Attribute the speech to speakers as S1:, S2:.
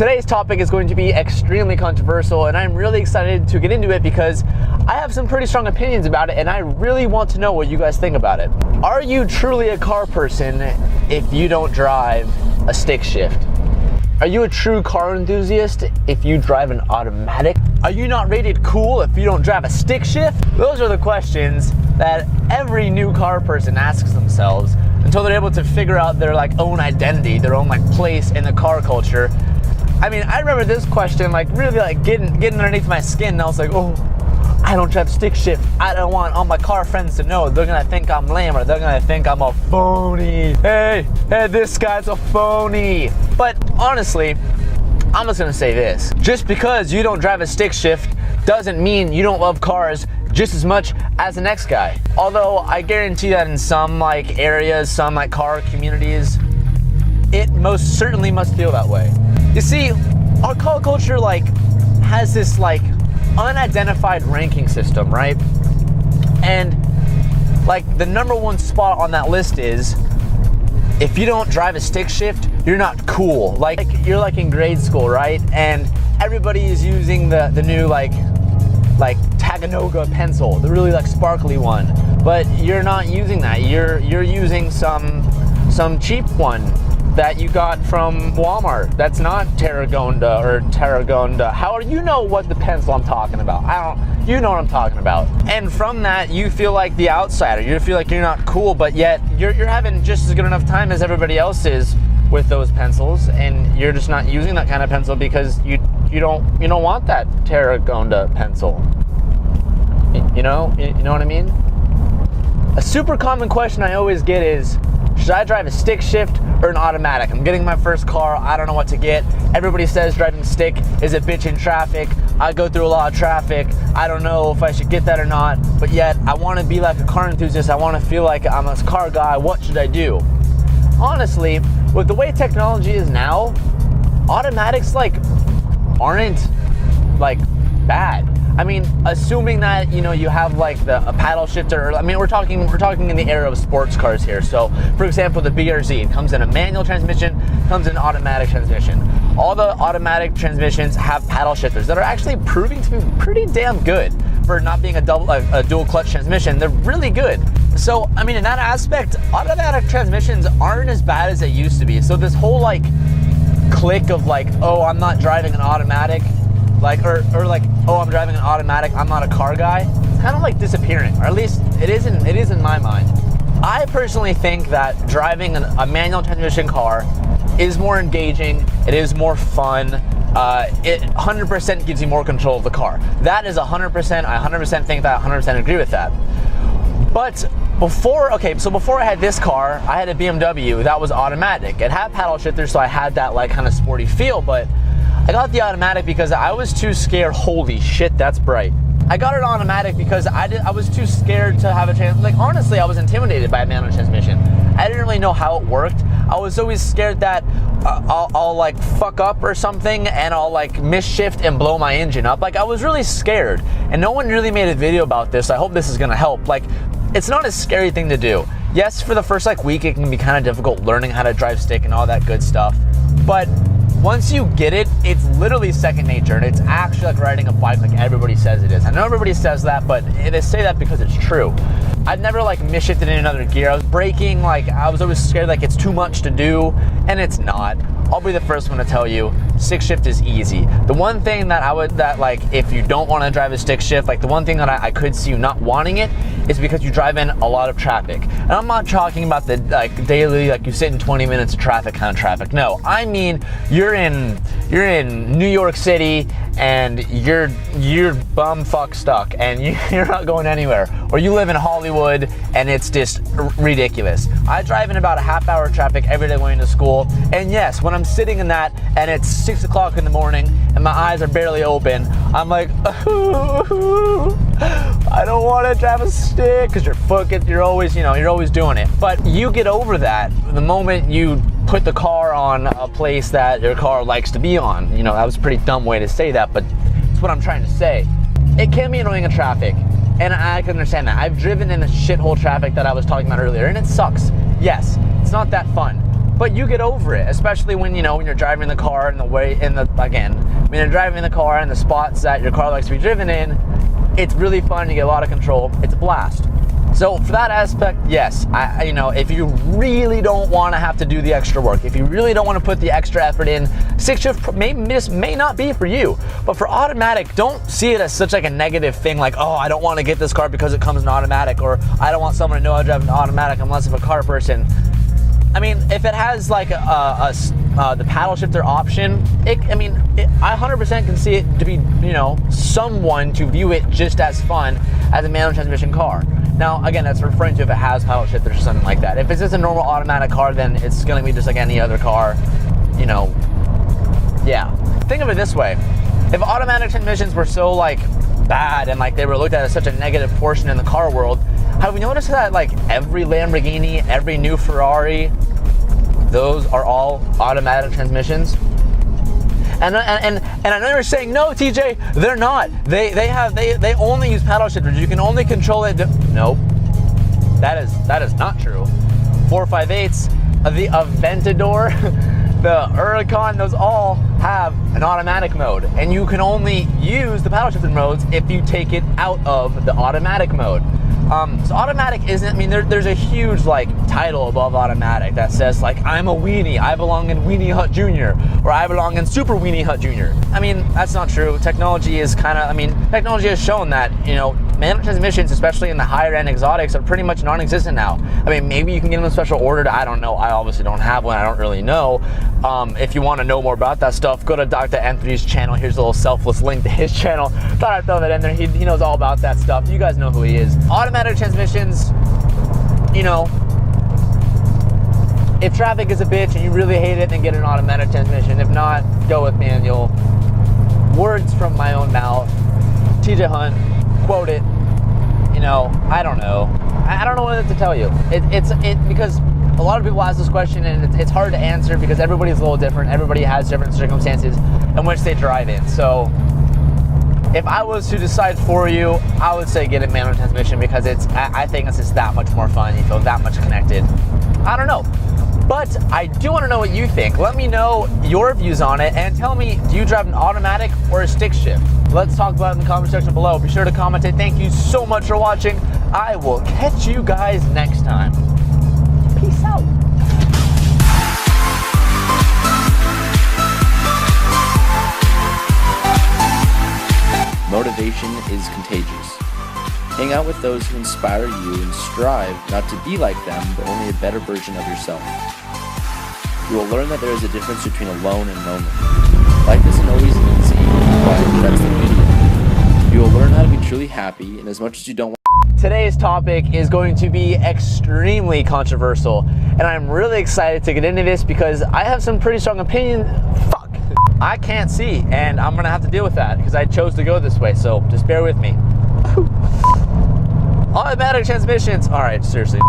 S1: Today's topic is going to be extremely controversial, and I'm really excited to get into it because I have some pretty strong opinions about it, and I really want to know what you guys think about it. Are you truly a car person if you don't drive a stick shift? Are you a true car enthusiast if you drive an automatic? Are you not rated cool if you don't drive a stick shift? Those are the questions that every new car person asks themselves until they're able to figure out their own identity, their own place in the car culture. I mean, I remember this question really getting underneath my skin, and I was like, oh, I don't drive stick shift. I don't want all my car friends to know. They're gonna think I'm lame, or they're gonna think I'm a phony. Hey, this guy's a phony. But honestly, I'm just gonna say this. Just because you don't drive a stick shift doesn't mean you don't love cars just as much as the next guy. Although I guarantee that in some areas, some car communities, it most certainly must feel that way. You see, our car culture has this unidentified ranking system, right? And the number one spot on that list is, if you don't drive a stick shift, you're not cool. You're in grade school, right? And everybody is using the new Taganoga pencil, the really sparkly one. But you're not using that. You're using some cheap one that you got from Walmart. That's not Tarragona or Tarragona. You know what the pencil I'm talking about? You know what I'm talking about. And from that, you feel like the outsider. You feel like you're not cool, but yet you're having just as good enough time as everybody else is with those pencils, and you're just not using that kind of pencil because you don't want that Tarragona pencil. You know what I mean? A super common question I always get is, should I drive a stick shift or an automatic? I'm getting my first car, I don't know what to get. Everybody says driving stick is a bitch in traffic. I go through a lot of traffic. I don't know if I should get that or not, but yet I want to be like a car enthusiast. I want to feel like I'm a car guy. What should I do? Honestly, with the way technology is now, automatics aren't bad. I mean, assuming that you have a paddle shifter. I mean, we're talking in the era of sports cars here. So, for example, the BRZ, it comes in a manual transmission, comes in an automatic transmission. All the automatic transmissions have paddle shifters that are actually proving to be pretty damn good for not being a dual clutch transmission. They're really good. So, I mean, in that aspect, automatic transmissions aren't as bad as they used to be. So this whole click of oh, I'm not driving an automatic, oh, I'm driving an automatic, I'm not a car guy, it's kind of disappearing, or at least it is in my mind. I personally think that driving a manual transmission car is more engaging, it is more fun, it 100% gives you more control of the car. That is 100%, I 100% think that, 100% agree with that. But before I had this car, I had a BMW that was automatic. It had paddle shifters, so I had that kind of sporty feel, but I got the automatic because I was too scared. Holy shit, that's bright. I got it automatic because I was too scared to have a chance. Honestly, I was intimidated by a manual transmission. I didn't really know how it worked. I was always scared that I'll fuck up or something, and I'll misshift and blow my engine up. I was really scared, and no one really made a video about this. I hope this is gonna help. It's not a scary thing to do. Yes, for the first week, it can be kind of difficult learning how to drive stick and all that good stuff. But once you get it, it's literally second nature, and it's actually riding a bike like everybody says it is. I know everybody says that, but they say that because it's true. I've never misshifted in another gear. I was braking, I was always scared it's too much to do, and it's not. I'll be the first one to tell you, stick shift is easy. The one thing that if you don't want to drive a stick shift, the one thing that I could see you not wanting it is because you drive in a lot of traffic. And I'm not talking about the daily, you sit in 20 minutes of traffic kind of traffic. No, I mean you're in New York City and you're bumfuck stuck and you're not going anywhere. Or you live in Hollywood and it's just ridiculous. I drive in about a half hour of traffic every day going to school, and yes, when I'm sitting in that and it's 6 o'clock in the morning and my eyes are barely open, I'm like, I don't want to drive a stick, because you're always doing it. But you get over that the moment you put the car on a place that your car likes to be on. That was a pretty dumb way to say that, but it's what I'm trying to say. It can be annoying in traffic, and I can understand that. I've driven in the shithole traffic that I was talking about earlier, and it sucks. Yes, it's not that fun. but you get over it, especially when, you know, when you're driving the car and when you're driving the car in the spots that your car likes to be driven in, it's really fun. You get a lot of control. It's a blast. So for that aspect, yes, you know, if you really don't want to have to do the extra work, if you really don't want to put the extra effort in, stick shift may not be for you. But for automatic, don't see it as such like a negative thing, like, oh, I don't want to get this car because it comes in automatic, or I don't want someone to know I drive an automatic unless I'm a car person. I mean, if it has like the paddle shifter option, I 100% can see it to be, you know, someone to view it just as fun as a manual transmission car. Now, again, that's referring to if it has paddle shifters or something like that. If it's just a normal automatic car, then it's going to be just like any other car, you know. Yeah. Think of it this way. If automatic transmissions were so, like, bad and, like, they were looked at as such a negative portion in the car world, have we noticed that, like, every Lamborghini, every new Ferrari, those are all automatic transmissions? And I know you're saying, no, TJ, they're not. They only use paddle shifters. You can only control it. Nope. That is not true. 458s, the Aventador, the Huracan, those all have an automatic mode. And you can only use the paddle shifter modes if you take it out of the automatic mode. So automatic isn't, I mean, there's a huge, like, title above automatic that says, like, I'm a weenie, I belong in Weenie Hut Jr., or I belong in Super Weenie Hut Jr. I mean, that's not true. Technology has shown that, you know, manual transmissions, especially in the higher end exotics, are pretty much non-existent now. I mean, maybe you can get them in special ordered, I don't know. I obviously don't have one, I don't really know. If you want to know more about that stuff, go to Dr. N3's channel. Here's a little selfless link to his channel. Thought I'd throw that in there. He knows all about that stuff. You guys know who he is. Automatic transmissions, you know, if traffic is a bitch and you really hate it, then get an automatic transmission. If not, go with manual. Words from my own mouth. TJ Hunt, quote it. You know, I don't know. I don't know what to tell you. Because a lot of people ask this question and it's hard to answer because everybody's a little different. Everybody has different circumstances in which they drive in. So if I was to decide for you, I would say get a manual transmission because I think it's just that much more fun. You feel that much connected. I don't know. But I do want to know what you think. Let me know your views on it and tell me, do you drive an automatic or a stick shift? Let's talk about it in the comment section below. Be sure to comment it. Thank you so much for watching. I will catch you guys next time. Peace out.
S2: Motivation is contagious. Hang out with those who inspire you and strive not to be like them, but only a better version of yourself. You will learn that there is a difference between alone and lonely. Life isn't always easy, but that's the beauty. You will learn how to be truly happy, and as much as you don't want.
S1: Today's topic is going to be extremely controversial, and I'm really excited to get into this because I have some pretty strong opinion. Fuck. I can't see, and I'm gonna have to deal with that because I chose to go this way, so just bear with me. Automatic transmissions. All right, seriously.